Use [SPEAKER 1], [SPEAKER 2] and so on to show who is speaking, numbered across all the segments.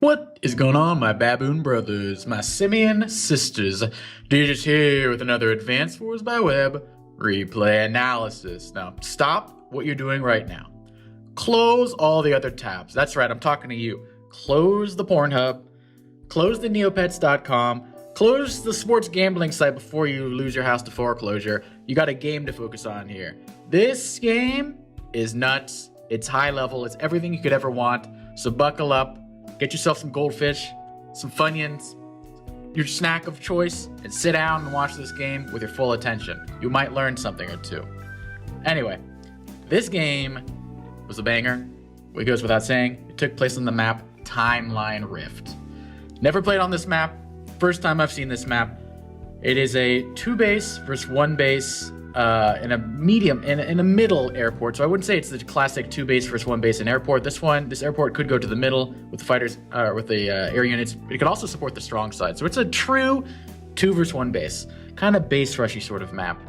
[SPEAKER 1] What is going on, my baboon brothers, my simian sisters? Digits here with another Advanced Wars by Web replay analysis. Now, stop what you're doing right now. Close all the other tabs. That's right, I'm talking to you. Close the Pornhub, close the Neopets.com, close the sports gambling site before you lose your house to foreclosure. You got a game to focus on here. This game is nuts. It's high level. It's everything you could ever want. So buckle up. Get yourself some goldfish, some Funyuns, your snack of choice, and sit down and watch this game with your full attention. You might learn something or two. Anyway, this game was a banger. It goes without saying. It took place on the map Timeline Rift. Never played on this map. First time I've seen this map. It is a 2 base versus 1 base in a medium, in a middle airport. So I wouldn't say it's the classic 2 base versus 1 base in airport. This airport could go to the middle with the fighters, with the air units. It could also support the strong side. So it's a true 2 versus 1 base, kind of base rushy sort of map.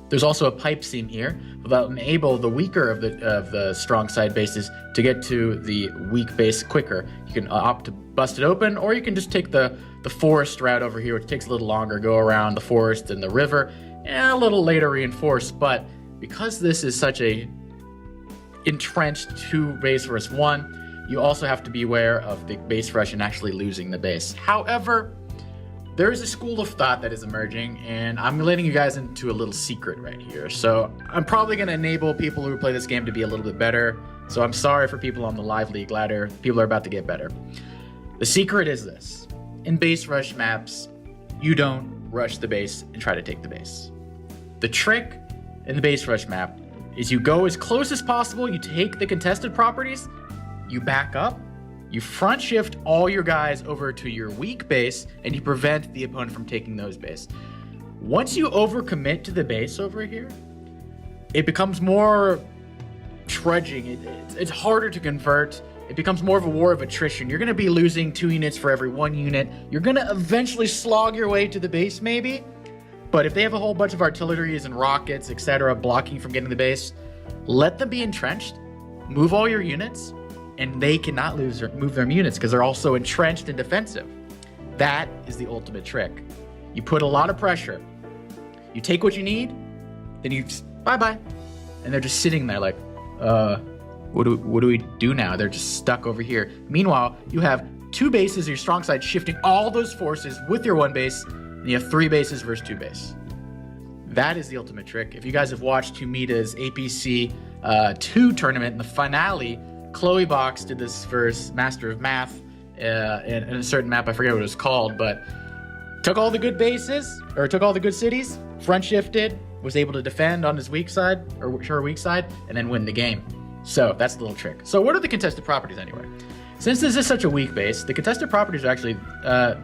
[SPEAKER 1] There's also a pipe seam here that will enable the weaker of the strong side bases to get to the weak base quicker. You can opt to bust it open, or you can just take the forest route over here, which takes a little longer, go around the forest and the river, and a little later reinforce. But because this is such a entrenched 2 base versus 1, you also have to be aware of the base rush and actually losing the base. However, there is a school of thought that is emerging, and I'm letting you guys into a little secret right here. So I'm probably going to enable people who play this game to be a little bit better. So I'm sorry for people on the live league ladder. People are about to get better. The secret is this. In base rush maps, you don't rush the base and try to take the base. The trick in the base rush map is you go as close as possible, you take the contested properties, you back up, you front shift all your guys over to your weak base, and you prevent the opponent from taking those base. Once you overcommit to the base over here, it becomes more trudging. It's harder to convert. It becomes more of a war of attrition. You're going to be losing 2 units for every 1 unit. You're going to eventually slog your way to the base maybe, but if they have a whole bunch of artilleries and rockets, etc., blocking from getting the base, let them be entrenched, move all your units, and they cannot move their units because they're also entrenched and defensive. That is the ultimate trick. You put a lot of pressure. You take what you need, then you just, bye-bye. And they're just sitting there like, what do we do now? They're just stuck over here. Meanwhile, you have 2 bases, your strong side, shifting all those forces with your 1 base, and you have 3 bases versus 2 base. That is the ultimate trick. If you guys have watched Humita's APC 2 tournament in the finale, Chloe Box did this versus Master of Math in a certain map. I forget what it was called, but took all the good bases, or took all the good cities, front shifted, was able to defend on his weak side, or her weak side, and then win the game. So that's the little trick. So what are the contested properties anyway? Since this is such a weak base, the contested properties are actually,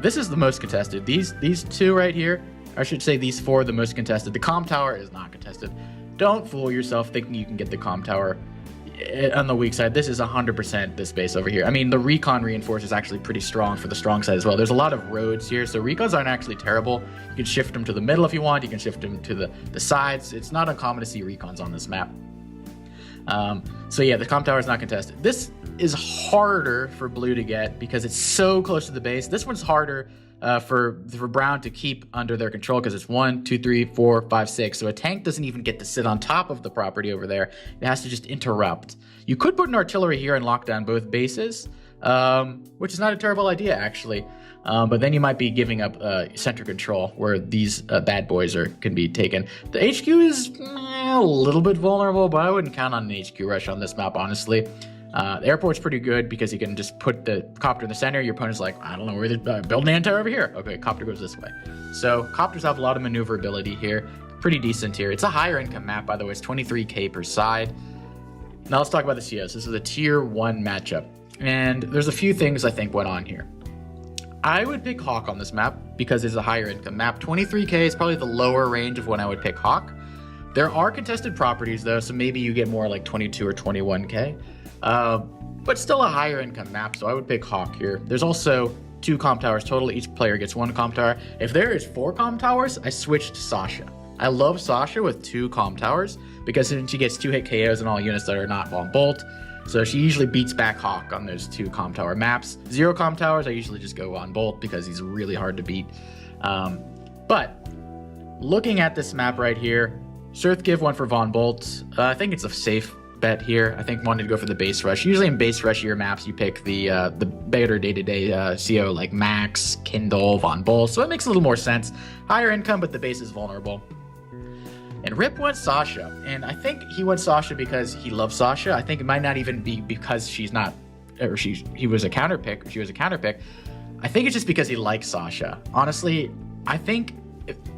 [SPEAKER 1] this is the most contested. These 2 right here, I should say these 4 are the most contested. The comm tower is not contested. Don't fool yourself thinking you can get the comm tower on the weak side. This is 100% this base over here. I mean, the recon reinforce is actually pretty strong for the strong side as well. There's a lot of roads here, so recons aren't actually terrible. You can shift them to the middle if you want. You can shift them to the sides. It's not uncommon to see recons on this map. So yeah, the comm tower is not contested. This is harder for blue to get because it's so close to the base. This one's harder for brown to keep under their control because it's 1, 2, 3, 4, 5, 6. So a tank doesn't even get to sit on top of the property over there. It has to just interrupt. You could put an artillery here and lock down both bases, which is not a terrible idea actually. But then you might be giving up center control where these bad boys can be taken. The HQ is a little bit vulnerable, but I wouldn't count on an HQ rush on this map, honestly. The airport's pretty good because you can just put the copter in the center. Your opponent's like, I don't know, where they're building an anti over here. Okay, copter goes this way. So copters have a lot of maneuverability here. Pretty decent here. It's a higher income map, by the way. It's 23k per side. Now let's talk about the COs. This is a tier 1 matchup. And there's a few things I think went on here. I would pick Hawk on this map because it's a higher income map. 23k is probably the lower range of when I would pick Hawk. There are contested properties though, so maybe you get more like 22 or 21k. But still a higher income map, so I would pick Hawk here. There's also 2 comm towers total. Each player gets 1 comm tower. If there is 4 comm towers, I switch to Sasha. I love Sasha with 2 comm towers because then she gets 2 hit KOs on all units that are not on bolt. So she usually beats back Hawk on those 2 Calm Tower maps. 0 Calm Towers, I usually just go on Bolt because he's really hard to beat. But looking at this map right here, Surthgive went for Von Bolt. I think it's a safe bet here. I think wanted to go for the base rush. Usually in base rushier maps, you pick the better day-to-day CO like Max, Kindle, Von Bolt. So it makes a little more sense. Higher income, but the base is vulnerable. And Rip went Sasha, and I think he went Sasha because he loves Sasha. I think it might not even be because she's not, or he was a counter pick, or she was a counter pick. I think it's just because he likes Sasha. Honestly, I think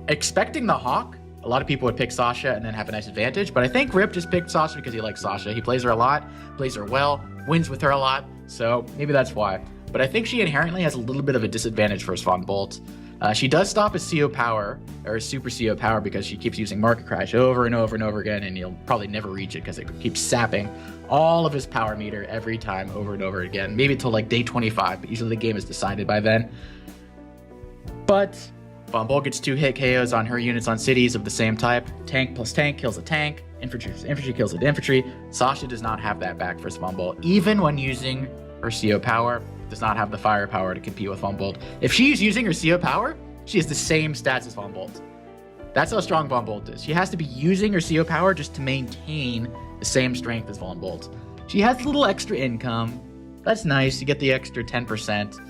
[SPEAKER 1] expecting the Hawk, a lot of people would pick Sasha and then have a nice advantage, but I think Rip just picked Sasha because he likes Sasha. He plays her a lot, plays her well, wins with her a lot, so maybe that's why. But I think she inherently has a little bit of a disadvantage versus Von Bolt. She does stop his CO power, or his super CO power, because she keeps using Market Crash over and over and over again, and you'll probably never reach it because it keeps sapping all of his power meter every time over and over again. Maybe until like day 25, but usually the game is decided by then. But Von Bolt gets 2 hit KOs on her units on cities of the same type. Tank plus tank kills a tank. Infantry kills an infantry. Sasha does not have that back versus Von Bolt. Even when using her CO power, does not have the firepower to compete with Von Bolt. If she's using her CO power, she has the same stats as Von Bolt. That's how strong Von Bolt is. She has to be using her CO power just to maintain the same strength as Von Bolt. She has a little extra income. That's nice. You get the extra 10%.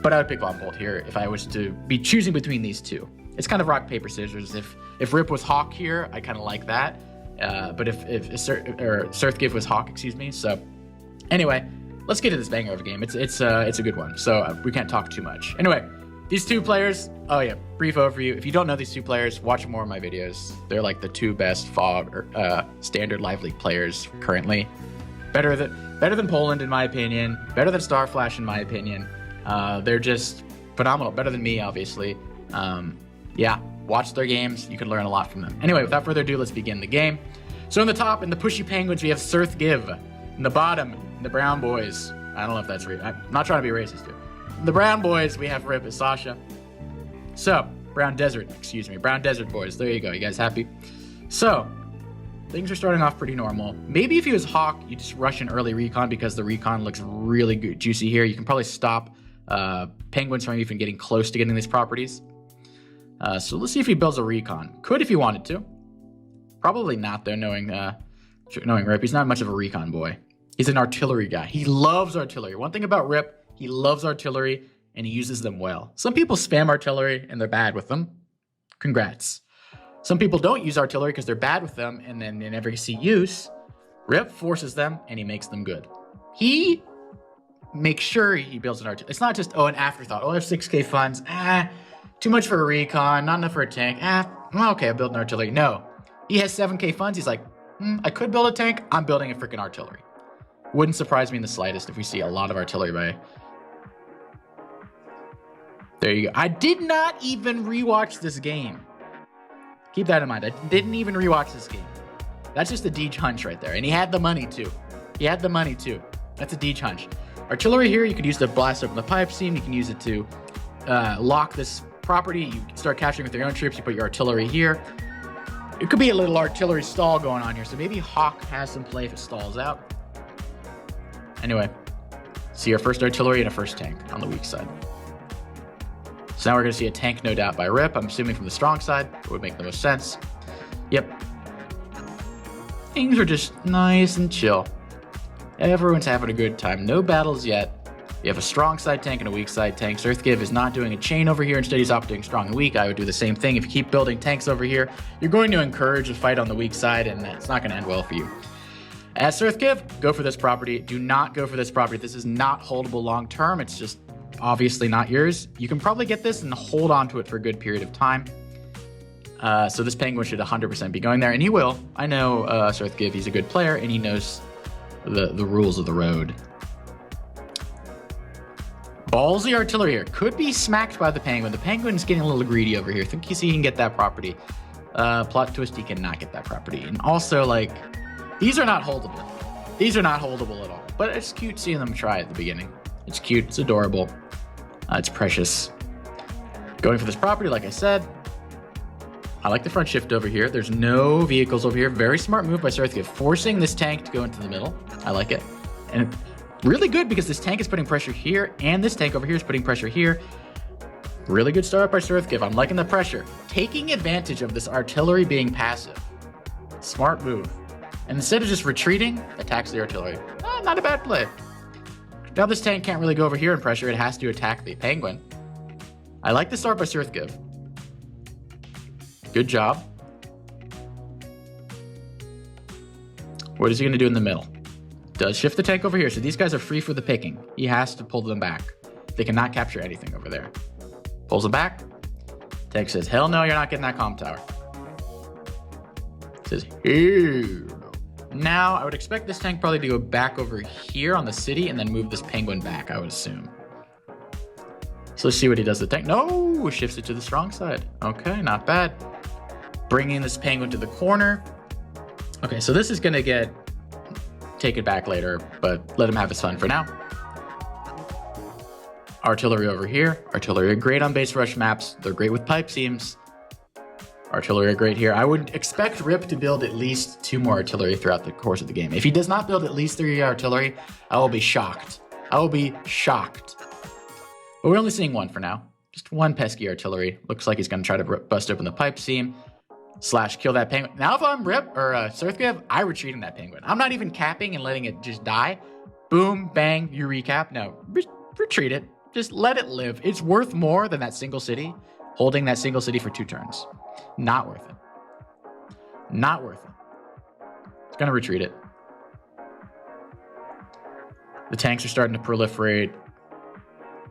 [SPEAKER 1] But I would pick Von Bolt here if I was to be choosing between these two. It's kind of rock, paper, scissors. If Rip was Hawk here, I kind of like that. But if Surthgive was Hawk, excuse me. So anyway, let's get to this banger of a game. It's a good one, so we can't talk too much. Anyway, these 2 players. Oh yeah, brief overview. If you don't know these 2 players, watch more of my videos. They're like the 2 best Fog standard Live League players currently. Better than Poland in my opinion. Better than Starflash in my opinion. They're just phenomenal. Better than me, obviously. Yeah, watch their games. You can learn a lot from them. Anyway, without further ado, let's begin the game. So in the top, in the Pushy Penguins, we have Surthgive. In the bottom, the Brown Boys. I don't know if that's I'm not trying to be racist here. In the Brown Boys, we have Rip as Sasha. So, Brown Desert Boys. There you go. You guys happy? So, things are starting off pretty normal. Maybe if he was Hawk, you just rush an early recon because the recon looks really good, juicy here. You can probably stop Penguins from even getting close to getting these properties. So let's see if he builds a recon. Could if he wanted to. Probably not though, knowing Rip. He's not much of a recon boy. He's an artillery guy. He loves artillery. One thing about Rip, he loves artillery and he uses them well. Some people spam artillery and they're bad with them. Congrats. Some people don't use artillery because they're bad with them and then they never see use. Rip forces them and he makes them good. He makes sure he builds an artillery. It's not just, an afterthought. I have 6k funds. Too much for a recon, not enough for a tank. Okay, I'll build an artillery. No. He has 7k funds. He's like, I could build a tank. I'm building a freaking artillery. Wouldn't surprise me in the slightest if we see a lot of artillery by... There you go. I did not even rewatch this game. Keep that in mind. I didn't even rewatch this game. That's just a Deej hunch right there. And he had the money too. That's a Deej hunch. Artillery here, you could use to blast open the pipe seam. You can use it to lock this property. You start capturing with your own troops. You put your artillery here. It could be a little artillery stall going on here. So maybe Hawk has some play if it stalls out. Anyway, see our first artillery and a first tank on the weak side. So now we're going to see a tank, no doubt, by Rip. I'm assuming from the strong side. It would make the most sense. Yep. Things are just nice and chill. Everyone's having a good time. No battles yet. You have a strong side tank and a weak side tank. Surthgive is not doing a chain over here. Instead, he's opting strong and weak. I would do the same thing. If you keep building tanks over here, you're going to encourage a fight on the weak side, and it's not going to end well for you. As Surthgive, go for this property. Do not go for this property. This is not holdable long term. It's just obviously not yours. You can probably get this and hold on to it for a good period of time. So this penguin should 100% be going there, and he will. I know Surthgive, he's a good player, and he knows the rules of the road. Ballsy artillery here. Could be smacked by the penguin. The penguin's getting a little greedy over here. Think you see he can get that property. Plot twist, he cannot get that property. And also, like, these are not holdable. These are not holdable at all. But it's cute seeing them try at the beginning. It's cute. It's adorable. It's precious. Going for this property, like I said. I like the front shift over here. There's no vehicles over here. Very smart move by Surthgive, forcing this tank to go into the middle. I like it. And really good because this tank is putting pressure here, and this tank over here is putting pressure here. Really good start by Surthgive. I'm liking the pressure. Taking advantage of this artillery being passive. Smart move. And instead of just retreating, attacks the artillery. Not a bad play. Now this tank can't really go over here and pressure. It has to attack the Penguin. I like the start by Surthgive. Good job. What is he going to do in the middle? Does shift the tank over here. So these guys are free for the picking. He has to pull them back. They cannot capture anything over there. Pulls them back. Tank says, hell no, you're not getting that comm tower. Says, here. Now, I would expect this tank probably to go back over here on the city and then move this Penguin back, I would assume. So let's see what he does to the tank. No, shifts it to the strong side. Okay, not bad. Bringing this Penguin to the corner. Okay, so this is going to get taken back later, but let him have his fun for now. Artillery over here. Artillery are great on base rush maps. They're great with pipe seams. Artillery are great here. I would expect Rip to build at least 2 more artillery throughout the course of the game. If he does not build at least 3 artillery, I will be shocked. I will be shocked. But we're only seeing 1 for now. Just 1 pesky artillery. Looks like he's going to try to bust open the pipe seam. / kill that Penguin. Now if I'm Rip or Surthgive, I retreat in that Penguin. I'm not even capping and letting it just die. Boom, bang, you recap. No, retreat it. Just let it live. It's worth more than that single city. Holding that single city for 2 turns. Not worth it. Not worth it. It's going to retreat it. The tanks are starting to proliferate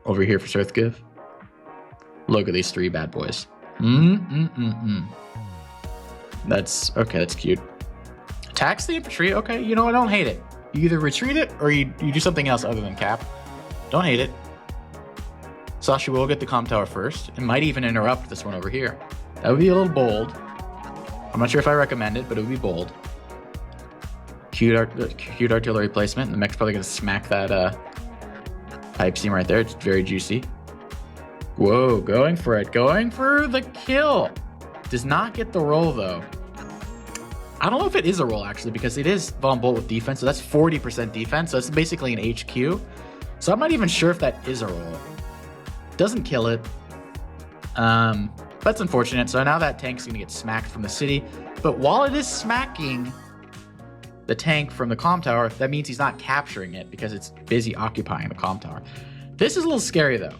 [SPEAKER 1] over here for Surthgive. Look at these 3 bad boys. That's okay. That's cute. Attacks the infantry. Okay, you know, I don't hate it. You either retreat it or you do something else other than cap. Don't hate it. Sasha will get the comm tower first. It might even interrupt this one over here. That would be a little bold. I'm not sure if I recommend it, but it would be bold. Cute artillery placement. The mech's probably going to smack that pipe seam right there. It's very juicy. Whoa, going for it. Going for the kill. Does not get the roll, though. I don't know if it is a roll, actually, because it is Von Bolt with defense, so that's 40% defense, so it's basically an HQ. So I'm not even sure if that is a roll. Doesn't kill it. That's unfortunate. So now that tank's going to get smacked from the city. But while it is smacking the tank from the comm tower, that means he's not capturing it because it's busy occupying the comm tower. This is a little scary, though.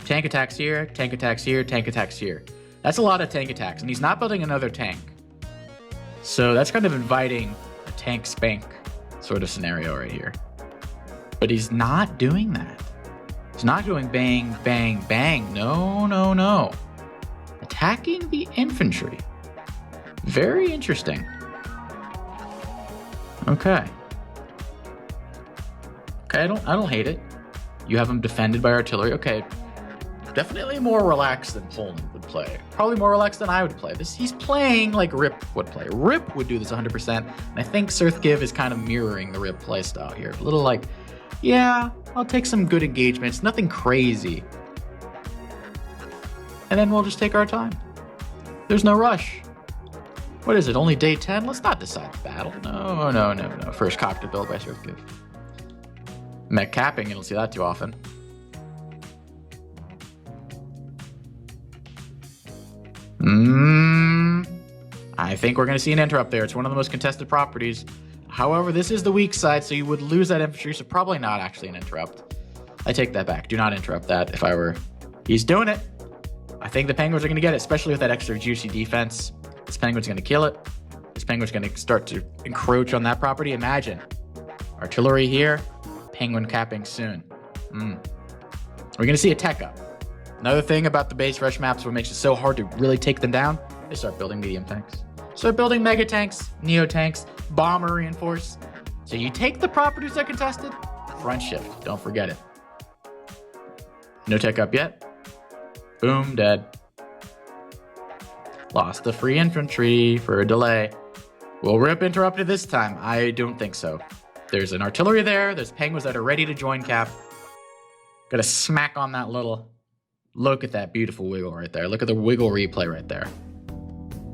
[SPEAKER 1] Tank attacks here, tank attacks here, tank attacks here. That's a lot of tank attacks, and he's not building another tank. So that's kind of inviting a tank spank sort of scenario right here. But he's not doing that. He's not doing bang, bang, bang. No, no, no. Attacking the infantry. Very interesting. Okay. Okay, I don't hate it. You have him defended by artillery. Okay. Definitely more relaxed than Poland would play. Probably more relaxed than I would play. He's playing like Rip would play. Rip would do this 100%. And I think Surthgive is kind of mirroring the Rip playstyle here. A little like, yeah, I'll take some good engagements. Nothing crazy. And then we'll just take our time. There's no rush. What is it, only day 10? Let's not decide the battle. No, no, no, no. First cockpit build by Surthgive. Mech capping, you don't see that too often. I think we're going to see an interrupt there. It's one of the most contested properties. However, this is the weak side, so you would lose that infantry, so probably not actually an interrupt. I take that back. Do not interrupt that if I were... He's doing it. I think the Penguins are going to get it, especially with that extra juicy defense. This Penguin's going to kill it. This Penguin's going to start to encroach on that property. Imagine. Artillery here. Penguin capping soon. We're going to see a tech up. Another thing about the base rush maps, what makes it so hard to really take them down, they start building medium tanks. Start building mega tanks, neo tanks, bomber reinforce. So you take the properties that are contested, front shift, don't forget it. No tech up yet. Boom, dead. Lost the free infantry for a delay. Will Rip interrupt it this time? I don't think so. There's an artillery there. There's Penguins that are ready to join cap. Gotta smack on that little... Look at that beautiful wiggle right there. Look at the wiggle replay right there.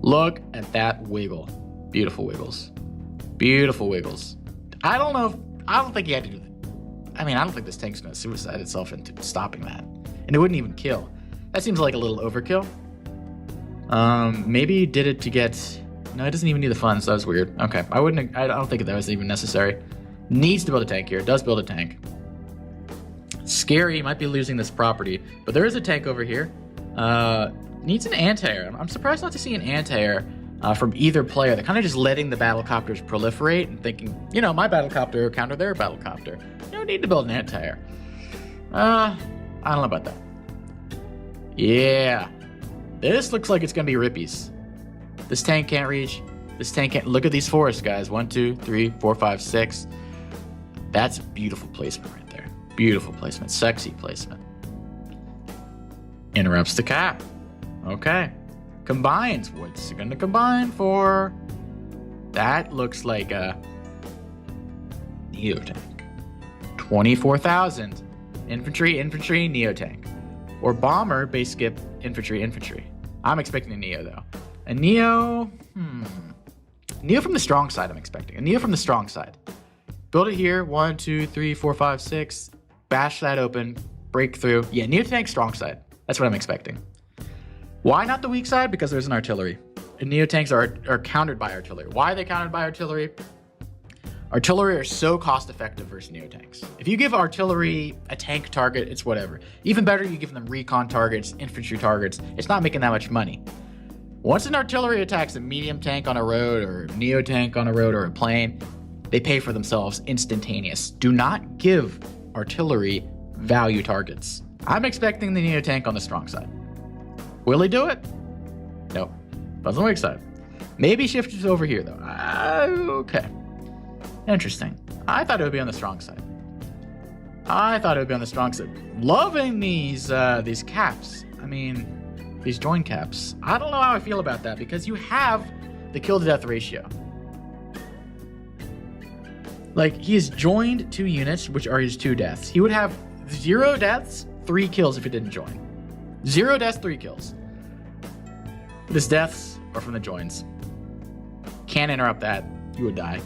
[SPEAKER 1] Look at that wiggle. Beautiful wiggles. Beautiful wiggles. I don't think he had to do that. I mean, I don't think this tank's going to suicide itself into stopping that. And it wouldn't even kill. That seems like a little overkill. Maybe he did it to get... No, it doesn't even need the funds. That was weird. Okay, I don't think that was even necessary. Needs to build a tank here. Does build a tank. Scary. He might be losing this property. But there is a tank over here. Needs an anti-air. I'm surprised not to see an anti-air from either player. They're kind of just letting the battlecopters proliferate and thinking, you know, my battlecopter will counter their battlecopter. You don't need to build an anti-air. I don't know about that. Yeah. This looks like it's going to be Rippies. This tank can't reach. This tank can't. Look at these forests, guys. 1, 2, 3, 4, 5, 6. That's beautiful placement right there. Beautiful placement. Sexy placement. Interrupts the cap. Okay. Combines. What's it going to combine for? That looks like a Neo tank. 24,000. Infantry, Neo tank. Or bomber, base skip, infantry. I'm expecting a Neo, though. A Neo... Neo from the strong side, I'm expecting. A Neo from the strong side. Build it here. 1, 2, 3, 4, 5, 6. Bash that open. Break through. Yeah, Neo tank, strong side. That's what I'm expecting. Why not the weak side? Because there's an artillery. And Neo tanks are countered by artillery. Why are they countered by artillery? Artillery are so cost-effective versus Neo tanks. If you give artillery a tank target, it's whatever. Even better, you give them recon targets, infantry targets. It's not making that much money. Once an artillery attacks a medium tank on a road or a Neo tank on a road or a plane, they pay for themselves instantaneous. Do not give artillery value targets. I'm expecting the Neo tank on the strong side. Will he do it? Nope. That's on the weak side. Maybe shift it over here, though. Okay. Interesting. I thought it would be on the strong side. Loving these caps. I mean... These join caps. I don't know how I feel about that because you have the kill to death ratio. Like, he has joined 2 units, which are his 2 deaths. He would have 0 deaths, 3 kills if he didn't join. 0 deaths, 3 kills. But his deaths are from the joins. Can't interrupt that. You would die.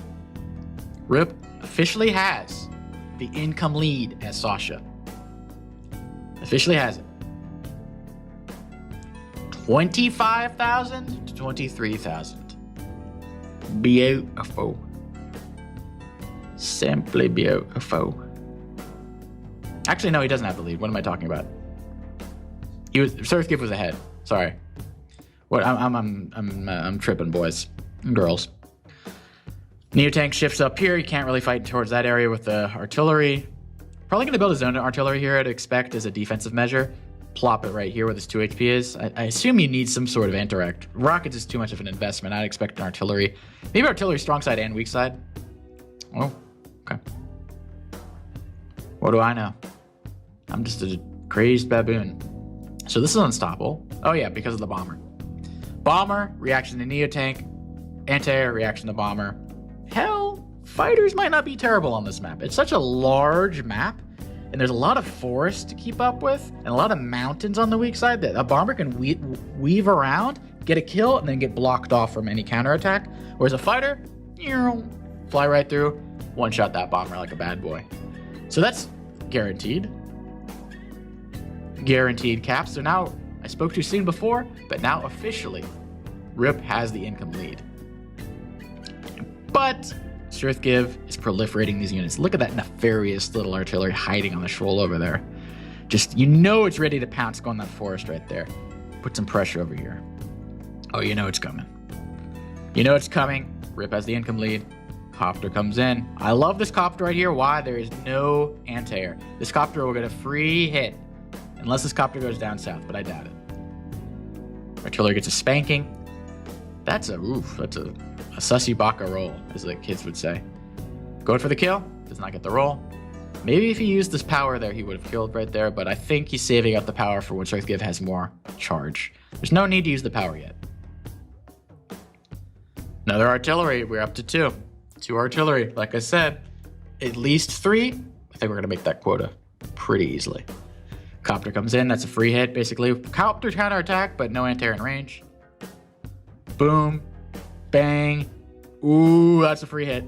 [SPEAKER 1] Rip officially has the income lead as Sasha. Officially has it. 25,000 to 23,000. Beautiful. Simply beautiful. Actually, no, he doesn't have the lead. What am I talking about? Surfgift was ahead. Sorry. What? I'm tripping, boys and girls. Neo tank shifts up here. He can't really fight towards that area with the artillery. Probably going to build his own artillery here. I'd expect as a defensive measure. Plop it right here where this 2 HP is. I assume you need some sort of interact. Rockets is too much of an investment. I'd expect an artillery. Maybe artillery strong side and weak side. Oh, okay. What do I know? I'm just a crazed baboon. So this is unstoppable. Oh yeah, because of the bomber. Bomber, reaction to Neo tank. Anti-air, reaction to bomber. Hell, fighters might not be terrible on this map. It's such a large map. And there's a lot of forest to keep up with and a lot of mountains on the weak side that a bomber can weave around, get a kill, and then get blocked off from any counterattack. Whereas a fighter, fly right through, one-shot that bomber like a bad boy. So that's guaranteed. Guaranteed caps. So now, I spoke too soon before, but now officially, Rip has the income lead. But... Surthgive is proliferating these units. Look at that nefarious little artillery hiding on the shoal over there. Just, you know it's ready to pounce, go on that forest right there. Put some pressure over here. Oh, you know it's coming. You know it's coming. Rip has the income lead. Copter comes in. I love this copter right here. Why? There is no anti-air. This copter will get a free hit. Unless this copter goes down south, but I doubt it. Artillery gets a spanking. That's a sussy baka roll, as the kids would say. Going for the kill, does not get the roll. Maybe if he used this power there, he would have killed right there, but I think he's saving up the power for when Surthgive has more charge. There's no need to use the power yet. Another artillery, we're up to 2. 2 artillery, like I said. At least 3, I think we're gonna make that quota pretty easily. Copter comes in, that's a free hit, basically. Copter counterattack, but no anti-air in range. Boom. Bang. Ooh, that's a free hit.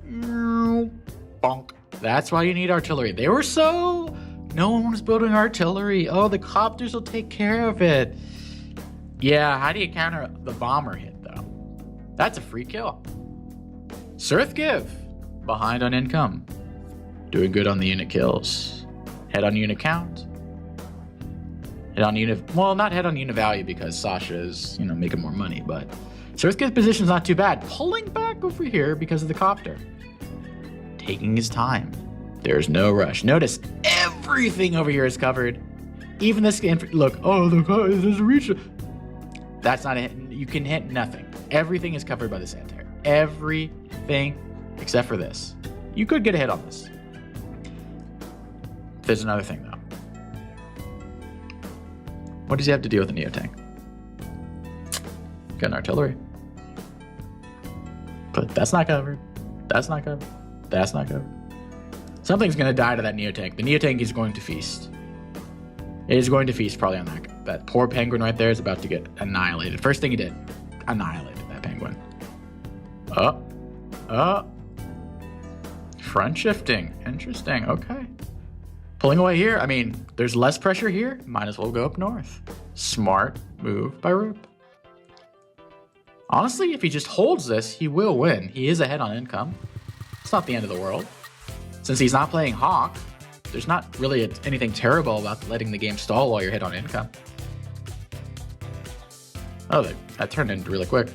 [SPEAKER 1] Bonk. That's why you need artillery. They were so... No one was building artillery. Oh, the copters will take care of it. Yeah, how do you counter the bomber hit, though? That's a free kill. Surthgive. Behind on income. Doing good on the unit kills. Head on unit count. Head on unit... Well, not head on unit value because Sasha is, making more money, but... Surthgive's position's not too bad. Pulling back over here because of the copter. Taking his time. There's no rush. Notice everything over here is covered. Even this... Look, there's a reach... That's not a hit. You can hit nothing. Everything is covered by this anti-air. Everything except for this. You could get a hit on this. There's another thing, though. What does he have to deal with a Neotank? Got an artillery. But that's not covered. That's not covered. That's not covered. Something's going to die to that Neotank. The Neotank is going to feast. It is going to feast probably on that. That poor penguin right there is about to get annihilated. First thing he did, annihilated that penguin. Front shifting. Interesting. Okay. Pulling away here. I mean, there's less pressure here. Might as well go up north. Smart move by Roop. Honestly, if he just holds this, he will win. He is ahead on income. It's not the end of the world. Since he's not playing Hawk, there's not really anything terrible about letting the game stall while you're hit on income. Oh, that turned in really quick.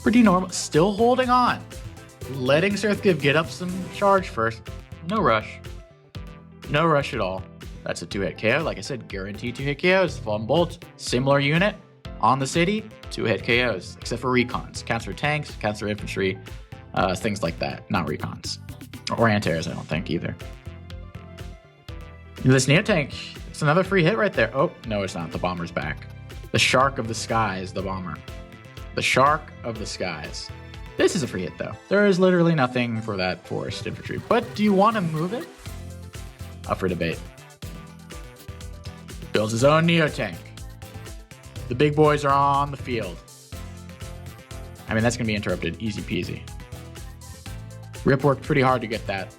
[SPEAKER 1] Pretty normal. Still holding on. Letting Surthgive get up some charge first. No rush. No rush at all. That's a 2-hit KO. Like I said, guaranteed 2-hit KOs. Von Bolt, similar unit on the city, 2-hit KOs. Except for recons. Counts for tanks, counts for infantry, things like that. Not recons. Or anti-airs, I don't think either. This Neotank, it's another free hit right there. Oh, no, it's not. The bomber's back. The Shark of the Sky is the bomber. The Shark of the Skies. This is a free hit, though. There is literally nothing for that forest infantry. But do you want to move it? Up for debate. Builds his own Neotank. The big boys are on the field. I mean, that's going to be interrupted. Easy peasy. Rip worked pretty hard to get that.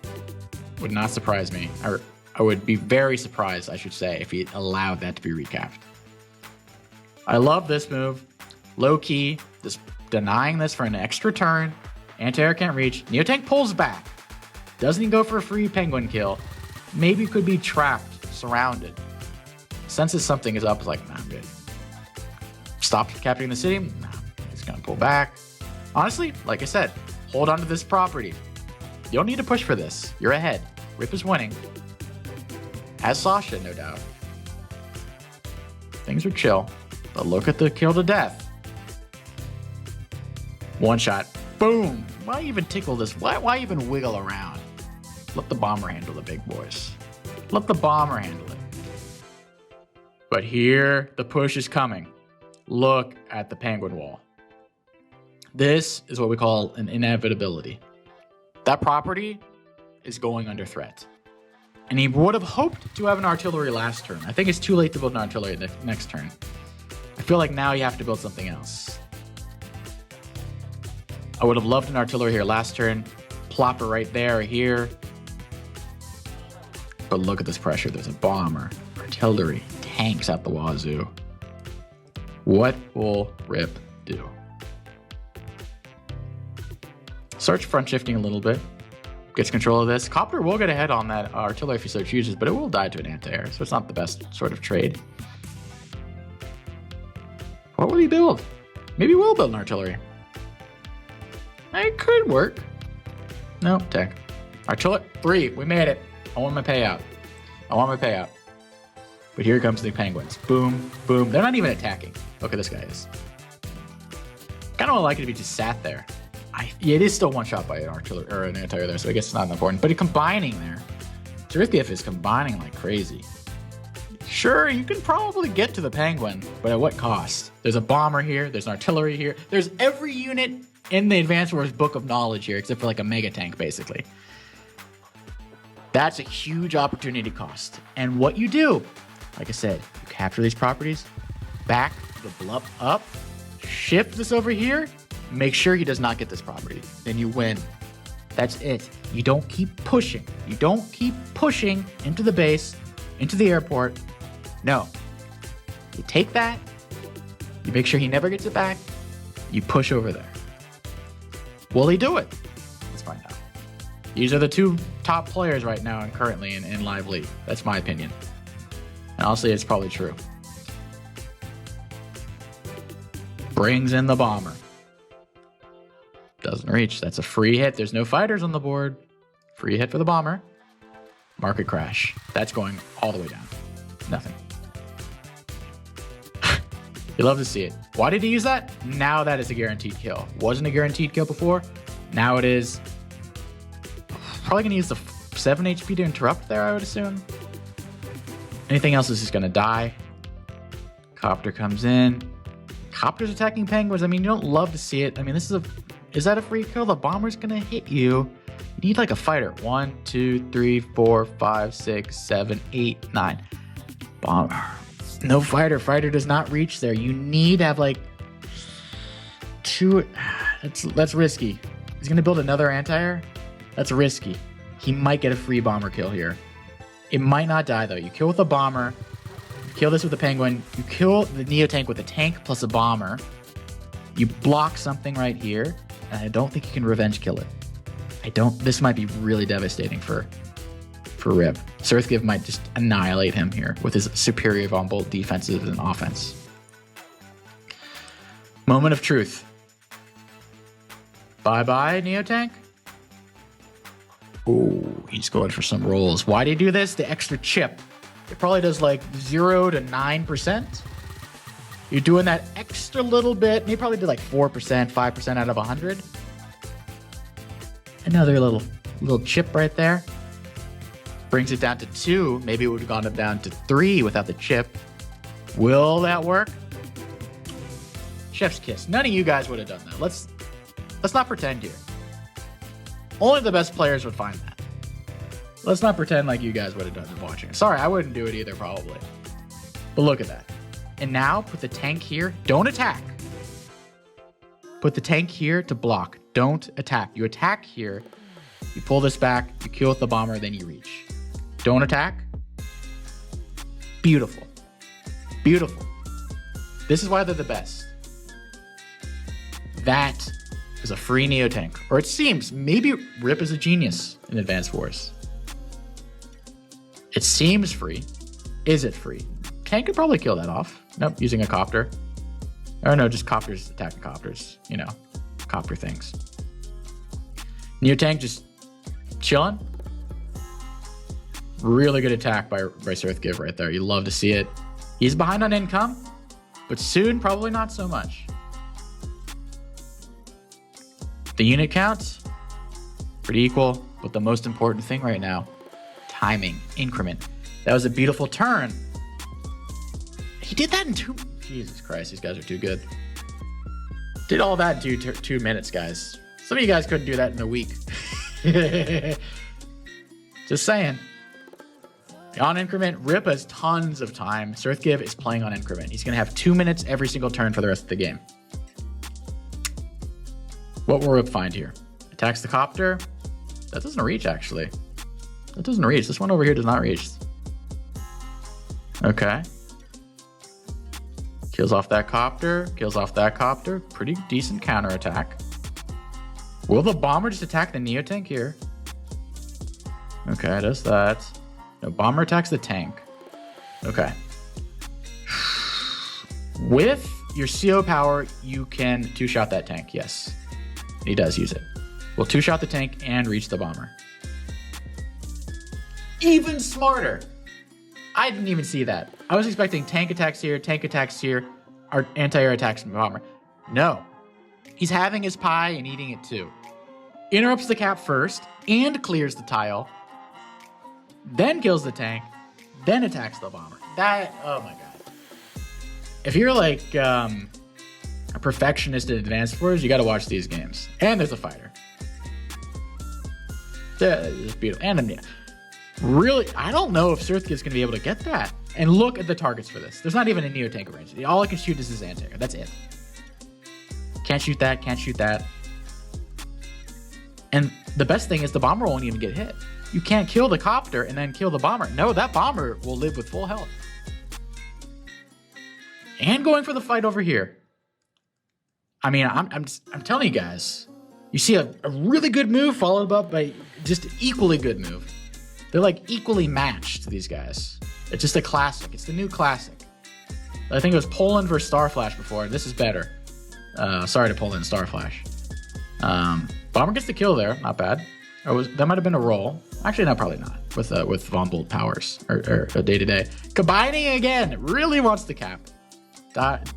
[SPEAKER 1] Would not surprise me. Or I would be very surprised, I should say, if he allowed that to be recapped. I love this move. Low key, just denying this for an extra turn. Anti-air can't reach. Neotank pulls back. Doesn't he go for a free penguin kill? Maybe could be trapped, surrounded. Senses something is up, like, nah, I'm good. Stop capturing the city? Nah, he's gonna pull back. Honestly, like I said, hold on to this property. You don't need to push for this. You're ahead. Rip is winning. As Sasha, no doubt. Things are chill. But look at the kill to death. One shot. Boom. Why even tickle this? Why even wiggle around? Let the bomber handle the big boys. Let the bomber handle it. But here, the push is coming. Look at the penguin wall. This is what we call an inevitability. That property is going under threat. And he would have hoped to have an artillery last turn. I think it's too late to build an artillery next turn. I feel like now you have to build something else. I would have loved an artillery here last turn. Plop it right there or here. But look at this pressure. There's a bomber, artillery, tanks at the wazoo. What will Rip do? Starts front shifting a little bit. Gets control of this. Copter will get ahead on that artillery if he so chooses, but it will die to an anti-air, so it's not the best sort of trade. What will he build? Maybe we'll build an artillery. It could work. No, tech. Artillery 3, we made it. I want my payout. I want my payout. But here comes the penguins. Boom, boom. They're not even attacking. Look at this guy is. Kind of like it if he just sat there. It is still one shot by an artillery or an anti-air there, so I guess it's not important. But combining there, Surthgive is combining like crazy. Sure, you can probably get to the penguin, but at what cost? There's a bomber here. There's an artillery here. There's every unit in the Advanced Wars book of knowledge here, except for like a mega tank, basically. That's a huge opportunity cost. And what you do, like I said, you capture these properties, back the bluff up, shift this over here, make sure he does not get this property. Then you win. That's it. You don't keep pushing. You don't keep pushing into the base, into the airport. No. You take that, you make sure he never gets it back, you push over there. Will he do it? Let's find out. These are the two top players right now and currently in Live League. That's my opinion. And honestly, it's probably true. Brings in the bomber. Doesn't reach. That's a free hit. There's no fighters on the board. Free hit for the bomber. Market crash. That's going all the way down. Nothing. You love to see it. Why did he use that? Now that is a guaranteed kill. Wasn't a guaranteed kill before. Now it is. Probably going to use the 7 HP to interrupt there, I would assume. Anything else is just going to die. Copter comes in. Copter's attacking penguins. I mean, you don't love to see it. I mean, this is a... Is that a free kill? The bomber's going to hit you. You need like a fighter. 1, 2, 3, 4, 5, 6, 7, 8, 9. Bomber. No fighter. Fighter does not reach there. You need to have like 2. That's risky. He's going to build another anti-air. That's risky. He might get a free bomber kill here. It might not die though. You kill with a bomber. You kill this with a penguin. You kill the Neo tank with a tank plus a bomber. You block something right here. And I don't think you can revenge kill it. This might be really devastating for Rip. Surthgive might just annihilate him here with his superior on both defensive and offense. Moment of truth. Bye-bye, Neotank. Oh, he's going for some rolls. Why do you do this? The extra chip. It probably does like 0 to 9%. You're doing that extra little bit. And he probably did like 4%, 5% out of 100. Another little chip right there. Brings it down to 2. Maybe it would have gone up down to 3 without the chip. Will that work? Chef's kiss. None of you guys would have done that. Let's not pretend here. Only the best players would find that. Let's not pretend like you guys would have done it watching. Sorry, I wouldn't do it either, probably. But look at that. And now, put the tank here. Don't attack. Put the tank here to block. Don't attack. You attack here. You pull this back. You kill with the bomber, then you reach. Don't attack. Beautiful. Beautiful. This is why they're the best. That is a free Neo tank. Or it seems. Maybe Rip is a genius in Advanced Wars. It seems free. Is it free? Tank could probably kill that off. Nope, using a copter. Or no, just copters attacking copters. You know, copter things. Neo tank just chilling. Really good attack by Surthgive right there. You love to see it. He's behind on income, but soon probably not so much. The unit count, pretty equal, but the most important thing right now, timing, increment. That was a beautiful turn. He did that in 2... Jesus Christ, these guys are too good. Did all that in 2 minutes, guys. Some of you guys couldn't do that in a week. Just saying. On increment, Rip has tons of time. Surthgive is playing on increment. He's going to have 2 minutes every single turn for the rest of the game. What will Rip find here? Attacks the copter. That doesn't reach, actually. That doesn't reach. This one over here does not reach. Okay. Kills off that copter. Kills off that copter. Pretty decent counterattack. Will the bomber just attack the Neo tank here? Okay, does that. No, bomber attacks the tank. Okay. With your CO power, you can 2-shot that tank. Yes. He does use it. We'll 2-shot the tank and reach the bomber. Even smarter. I didn't even see that. I was expecting tank attacks here, our anti-air attacks from bomber. No. He's having his pie and eating it too. Interrupts the cap first and clears the tile. Then kills the tank. Then attacks the bomber. That, oh my god. If you're like a perfectionist in Advanced Wars, you gotta watch these games. And there's a fighter. It's beautiful. And yeah. Really, I don't know if Surthgive's gonna be able to get that. And look at the targets for this. There's not even a Neo tank range. All I can shoot is his anti-air. That's it. Can't shoot that, can't shoot that. And the best thing is the bomber won't even get hit. You can't kill the copter and then kill the bomber. No, that bomber will live with full health. And going for the fight over here. I mean, I'm telling you guys, you see a really good move followed up by just an equally good move. They're like equally matched, these guys. It's just a classic. It's the new classic. I think it was Poland versus Starflash before. This is better. Sorry to Poland Starflash. Bomber gets the kill there. Not bad. That might have been a roll. Actually, no, probably not. With Von Bolt powers or a day-to-day. Combining again. Really wants the cap.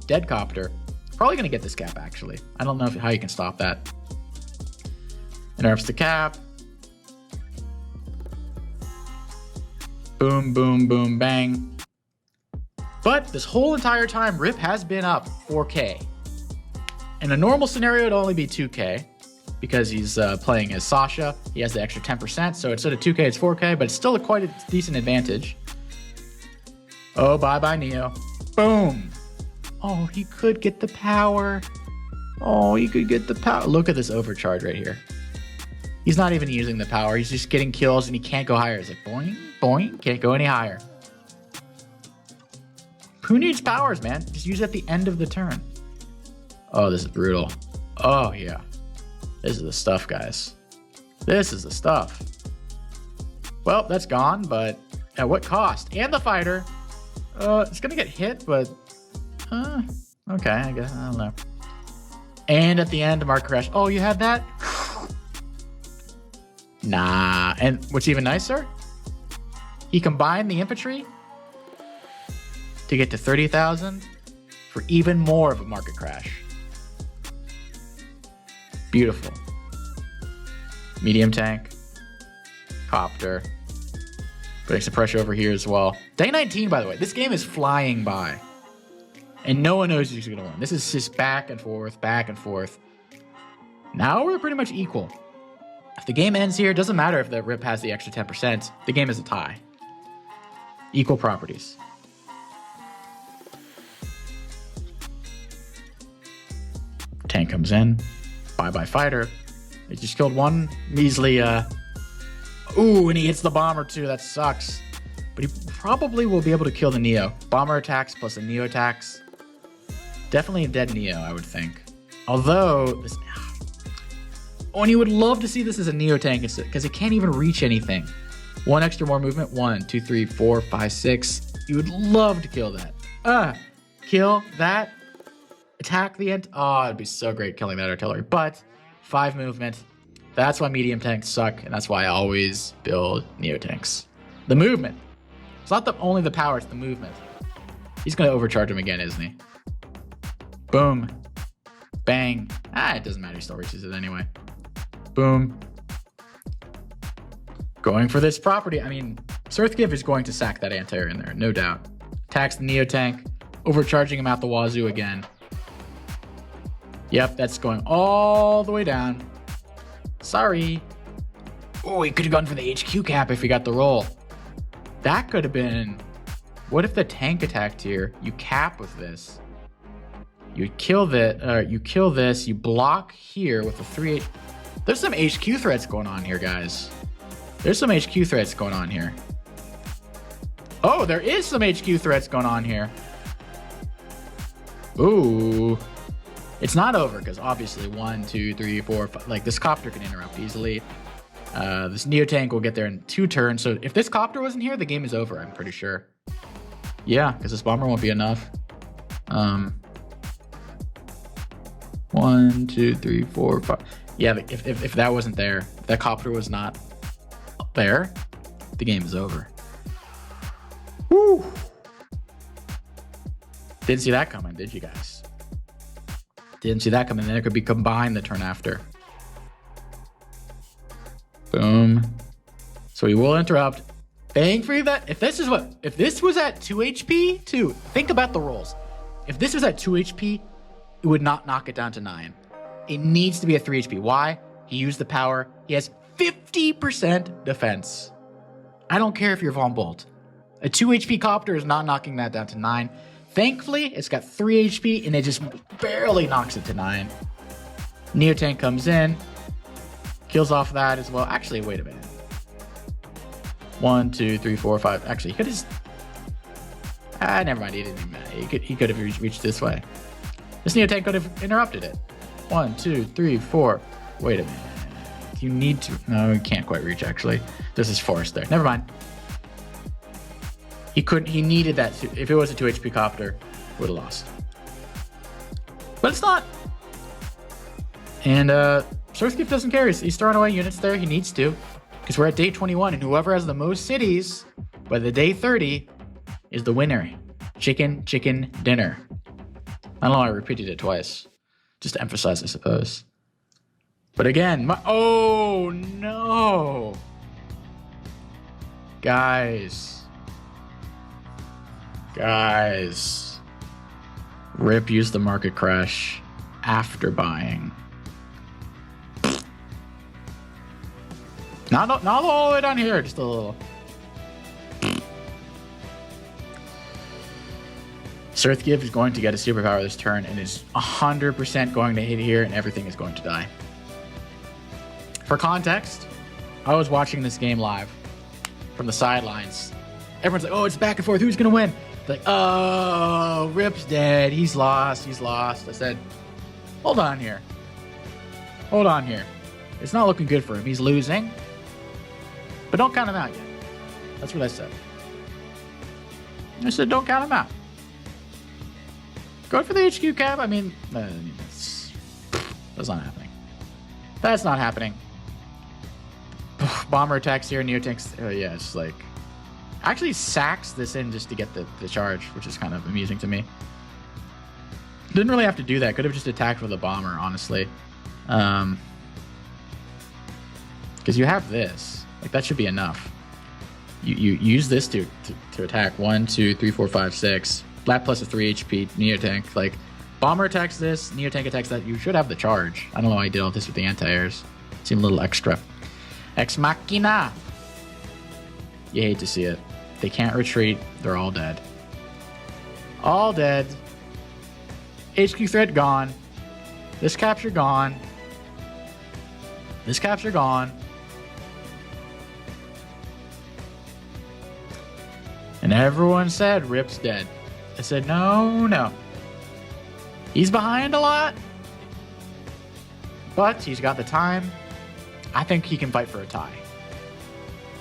[SPEAKER 1] Dead copter. Probably gonna get this cap actually. I don't know how you can stop that. Interrupts the cap. Boom, boom, boom, bang. But this whole entire time, Rip has been up 4K. In a normal scenario, it'd only be 2K because he's playing as Sasha. He has the extra 10%, so instead of 2K, it's 4K, but it's still quite a decent advantage. Oh, bye-bye, Neo. Boom. Oh, he could get the power. Oh, he could get the power. Look at this overcharge right here. He's not even using the power. He's just getting kills, and he can't go higher. It's like, boing, boing, can't go any higher. Who needs powers, man? Just use it at the end of the turn. Oh, this is brutal. Oh, yeah. This is the stuff, guys. This is the stuff. Well, that's gone, but at what cost? And the fighter. It's going to get hit, but... okay, I guess. I don't know. And at the end, Mark Crash. Oh, you had that? Nah. And what's even nicer? He combined the infantry to get to 30,000 for even more of a market crash. Beautiful. Medium tank. Copter. Putting some pressure over here as well. Day 19, by the way. This game is flying by. And no one knows who's going to win. This is just back and forth, back and forth. Now we're pretty much equal. If the game ends here, it doesn't matter if the Rip has the extra 10%. The game is a tie. Equal properties. Tank comes in. Bye-bye fighter. He just killed one measly... Ooh, and he hits the bomber too. That sucks. But he probably will be able to kill the Neo. Bomber attacks plus the Neo attacks. Definitely a dead Neo, I would think. Although... Oh, and you would love to see this as a Neo tank because it can't even reach anything. One extra more movement. 1, 2, 3, 4, 5, 6. You would love to kill that. Kill that. Attack the end. Oh, it'd be so great killing that artillery. But 5 movement. That's why medium tanks suck, and that's why I always build Neo tanks. The movement. It's not only the power, it's the movement. He's going to overcharge him again, isn't he? Boom. Bang. It doesn't matter. He still reaches it anyway. Boom. Going for this property. I mean, Surthgive is going to sack that anti-air in there, no doubt. Attacks the Neo tank, overcharging him out the wazoo again. Yep, that's going all the way down. Sorry. Oh, he could have gone for the HQ cap if he got the roll. That could have been... What if the tank attacked here? You cap with this. You kill this. You block here with a 3... There's some HQ threats going on here, guys. There's some HQ threats going on here. Oh, there is some HQ threats going on here. Ooh. It's not over because obviously 1, 2, 3, 4, 5, like this copter can interrupt easily. This Neo tank will get there in 2 turns. So if this copter wasn't here, the game is over, I'm pretty sure. Yeah, because this bomber won't be enough. 1, 2, 3, 4, 5. Yeah, if that wasn't there, if that copter was not up there, the game is over. Woo! Didn't see that coming, did you guys? Didn't see that coming. Then it could be combined the turn after. Boom. So he will interrupt. Bang for that. If this was at 2 HP, think about the rolls. If this was at 2 HP, it would not knock it down to 9. It needs to be at 3 HP. Why? He used the power. He has 50% defense. I don't care if you're Von Bolt. A 2 HP copter is not knocking that down to 9. Thankfully, it's got 3 HP and it just barely knocks it to 9. Neotank comes in, kills off that as well. Actually, wait a minute. 1, 2, 3, 4, 5. Actually, he could have. Never mind. He didn't even matter. He could have reached this way. This Neotank could have interrupted it. 1, 2, 3, 4. Wait a minute. You need to. No, he can't quite reach. Actually, this is forest there. Never mind. He couldn't. He needed that. If it was a 2 HP copter, would have lost. But it's not. And Surskif doesn't care. He's throwing away units there. He needs to, because we're at day 21, and whoever has the most cities by the day 30 is the winner. Chicken dinner. I don't know why I repeated it twice, just to emphasize, I suppose. But again, oh no, guys, Rip used the market crash after buying. Not all the way down here, just a little. Surthgive is going to get a superpower this turn and is 100% going to hit here, and everything is going to die. For context, I was watching this game live from the sidelines. Everyone's like, oh, it's back and forth. Who's going to win? Like, oh, Rip's dead. He's lost. I said, hold on here. It's not looking good for him. He's losing. But don't count him out yet. That's what I said. I said, don't count him out. Go for the HQ cap. I mean, that's not happening. That's not happening. Bomber attacks here, Neotanks. Yeah, it's like... Actually sacks this in just to get the charge, which is kind of amusing to me. Didn't really have to do that. Could have just attacked with a bomber, honestly. Because you have this. Like, that should be enough. You use this to attack 1, 2, 3, 4, 5, 6. Flat plus a 3 HP Neotank. Like, bomber attacks this, Neotank attacks that. You should have the charge. I don't know why I did all this with the anti-airs. Seemed a little extra. Ex Machina. You hate to see it. They can't retreat. They're all dead. All dead. HQ threat gone. This capture gone. This capture gone. And everyone said Rip's dead. I said, no. He's behind a lot, but he's got the time. I think he can fight for a tie.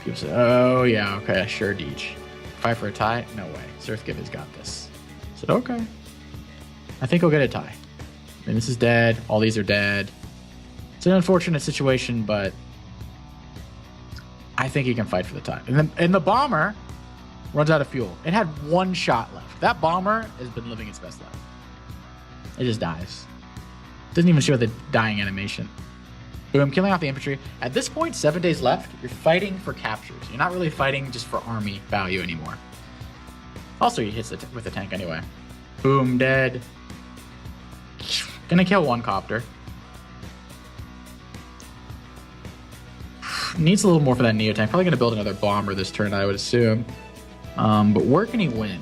[SPEAKER 1] People say, oh, yeah, okay, sure, Deej. Fight for a tie? No way. Surthgive has got this. I said, okay. I think he'll get a tie. I mean, this is dead. All these are dead. It's an unfortunate situation, but I think he can fight for the tie. And the bomber runs out of fuel. It had 1 shot left. That bomber has been living its best life. It just dies. Doesn't even show the dying animation. Boom, killing off the infantry. At this point, 7 days left, you're fighting for captures. You're not really fighting just for army value anymore. Also, he hits with the tank anyway. Boom, dead. Gonna kill 1 copter. Needs a little more for that Neotank. Probably gonna build another bomber this turn, I would assume. But where can he win?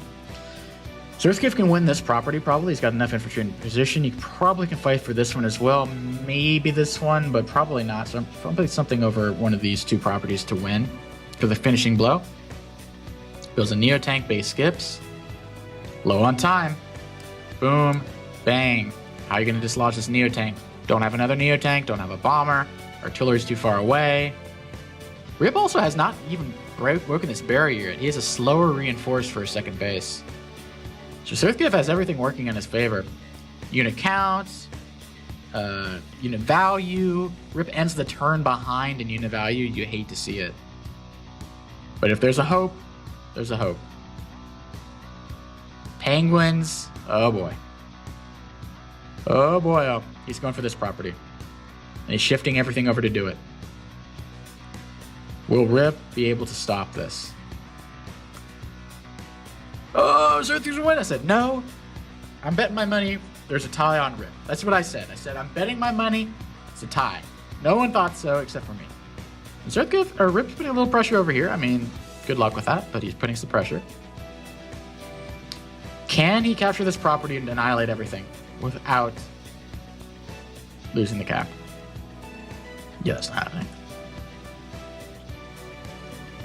[SPEAKER 1] Surthgive can win this property, probably. He's got enough infantry in position. He probably can fight for this one as well. Maybe this one, but probably not. So probably something over one of these 2 properties to win for the finishing blow. Builds a Neotank, base skips. Low on time. Boom. Bang. How are you going to dislodge this Neotank? Don't have another Neotank. Don't have a bomber. Artillery's too far away. Rip also has not even broken this barrier yet. He has a slower reinforced for a second base. So Surthgive has everything working in his favor. Unit counts, unit value. Rip ends the turn behind in unit value. You hate to see it. But if there's a hope, there's a hope. Penguins. Oh boy. Oh boy. Oh, he's going for this property. And he's shifting everything over to do it. Will Rip be able to stop this? Oh, Surthgive's win. I said, no. I'm betting my money there's a tie on Rip. That's what I said. I said, I'm betting my money it's a tie. No one thought so except for me. And Rip's putting a little pressure over here. I mean, good luck with that, but he's putting some pressure. Can he capture this property and annihilate everything without losing the cap. Yeah, that's not happening.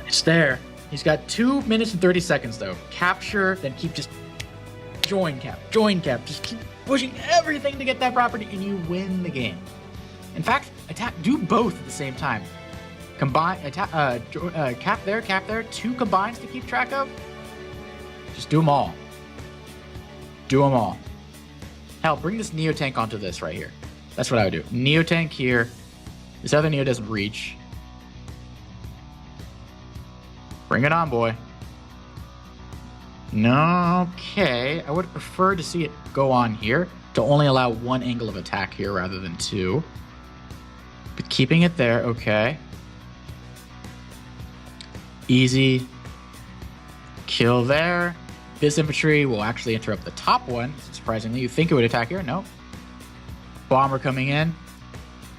[SPEAKER 1] It's there. He's got 2 minutes and 30 seconds though. Capture, then keep just join cap. Just keep pushing everything to get that property, and you win the game. In fact, attack. Do both at the same time. Combine attack. Cap there. 2 combines to keep track of. Just do them all. Hell, bring this Neo tank onto this right here. That's what I would do. Neo tank here. This other Neo doesn't reach. Bring it on, boy. No, okay. I would prefer to see it go on here to only allow 1 angle of attack here rather than 2. But keeping it there, okay. Easy. Kill there. This infantry will actually interrupt the top one. Surprisingly, you think it would attack here? No. Bomber coming in.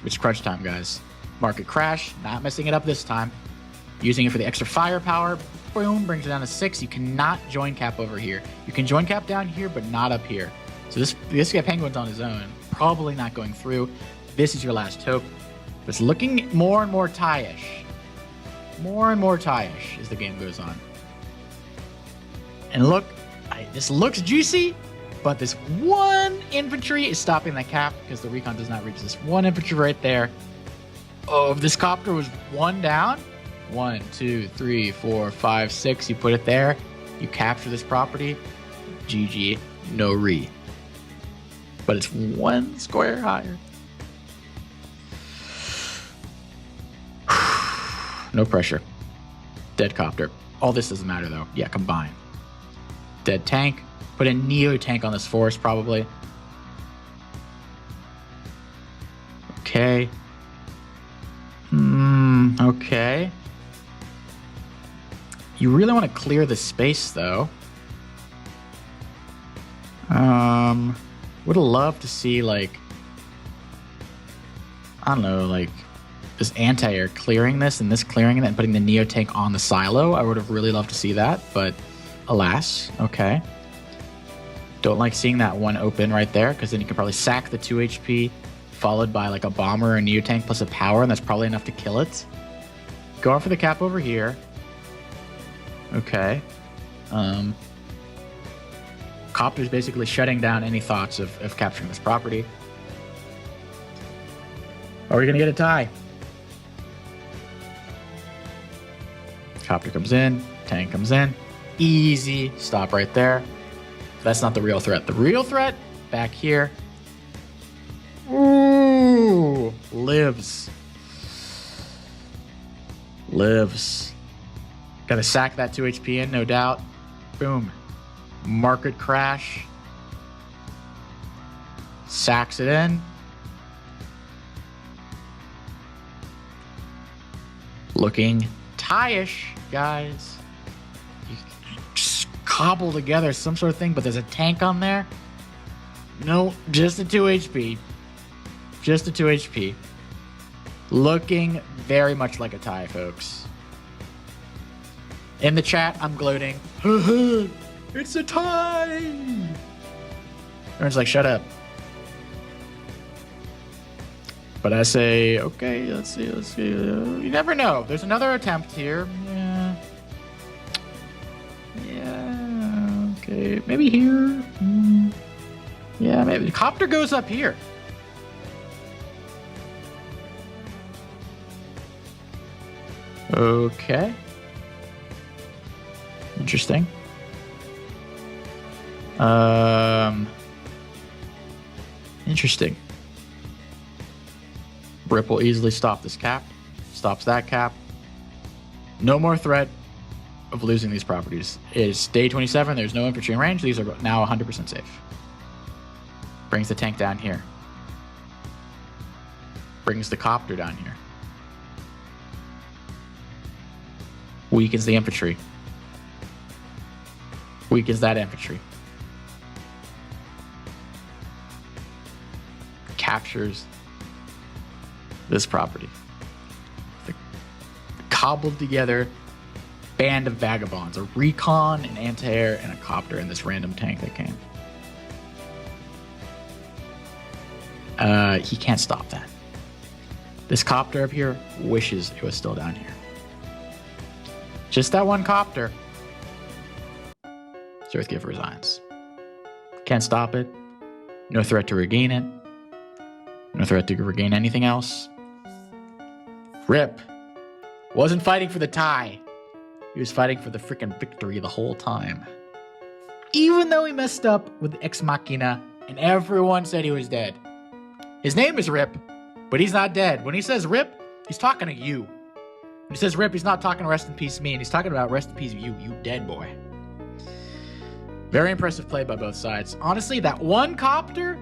[SPEAKER 1] It's crunch time, guys. Market crash. Not messing it up this time. Using it for the extra firepower. Boom, brings it down to 6. You cannot join cap over here. You can join cap down here, but not up here. So this guy Penguin's on his own. Probably not going through. This is your last hope. But it's looking more and more tie-ish. More and more tie-ish as the game goes on. And look, this looks juicy, but this 1 infantry is stopping that cap because the recon does not reach this 1 infantry right there. Oh, if this copter was 1 down, 1, 2, 3, 4, 5, 6, you put it there, you capture this property, GG, no re. But it's 1 square higher. No pressure. Dead copter. All this doesn't matter though. Yeah, combine. Dead tank. Put a Neo tank on this forest probably. Okay. Okay. You really want to clear the space though. Would have loved to see like, I don't know, like this anti-air clearing this and this clearing it and putting the Neo tank on the silo. I would have really loved to see that, but alas, okay. Don't like seeing that 1 open right there because then you can probably sack the 2 HP followed by like a bomber or a Neo tank plus a power, and that's probably enough to kill it. Going for the cap over here. Okay. Copter's basically shutting down any thoughts of capturing this property. Are we gonna get a tie? Copter comes in, tank comes in. Easy, stop right there. That's not the real threat. The real threat, back here. Ooh, lives. Gotta sack that 2 HP in, no doubt. Boom. Market crash. Sacks it in. Looking tie-ish, guys. You just cobble together some sort of thing, but there's a tank on there. No, just a 2 HP. Just a 2 HP. Looking very much like a tie, folks. In the chat, I'm gloating. It's a tie! Everyone's like, shut up. But I say, okay, let's see. You never know. There's another attempt here. Yeah, okay. Maybe here. Yeah, maybe. The copter goes up here. Okay. Interesting. Interesting. Rip will easily stop this cap. Stops that cap. No more threat of losing these properties. It's day 27. There's no infantry in range. These are now 100% safe. Brings the tank down here. Brings the copter down here. Weakens the infantry. Weakens that infantry. Captures this property. The cobbled together band of vagabonds. A recon, an anti-air, and a copter in this random tank that came. He can't stop that. This copter up here wishes it was still down here. Just that one copter. Earthgiver resigns. Can't stop it. No threat to regain it. No threat to regain anything else. Rip wasn't fighting for the tie. He was fighting for the freaking victory the whole time. Even though he messed up with Ex Machina and everyone said he was dead. His name is Rip, but he's not dead. When he says Rip, he's talking to you. When he says Rip, he's not talking rest in peace me, and he's talking about rest in peace you dead boy. Very impressive play by both sides. Honestly, that one copter,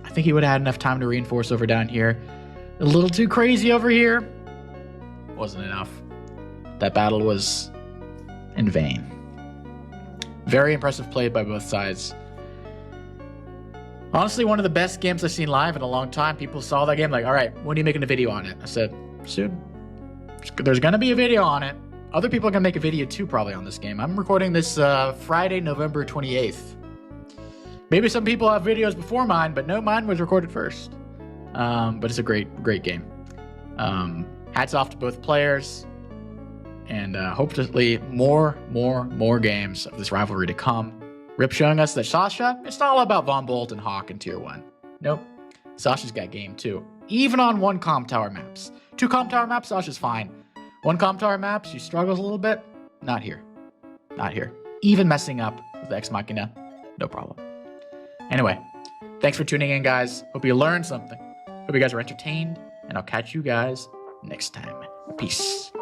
[SPEAKER 1] I think he would have had enough time to reinforce over down here. A little too crazy over here. Wasn't enough. That battle was in vain. Very impressive play by both sides. Honestly, one of the best games I've seen live in a long time. People saw that game like, all right, when are you making a video on it? I said, soon. There's going to be a video on it. Other people are going to make a video too probably on this game. I'm recording this Friday, November 28th. Maybe some people have videos before mine, but no, mine was recorded first. But it's a great game. Hats off to both players. And hopefully more games of this rivalry to come. Rip showing us that Sasha, it's not all about Von Bolt and Hawk in Tier 1. Nope. Sasha's got game too. Even on 1 comp tower maps. 2 comp tower maps, Sasha's fine. 1 comp tower maps, she struggles a little bit. Not here. Not here. Even messing up with Ex Machina, no problem. Anyway, thanks for tuning in, guys. Hope you learned something. Hope you guys were entertained, and I'll catch you guys next time. Peace.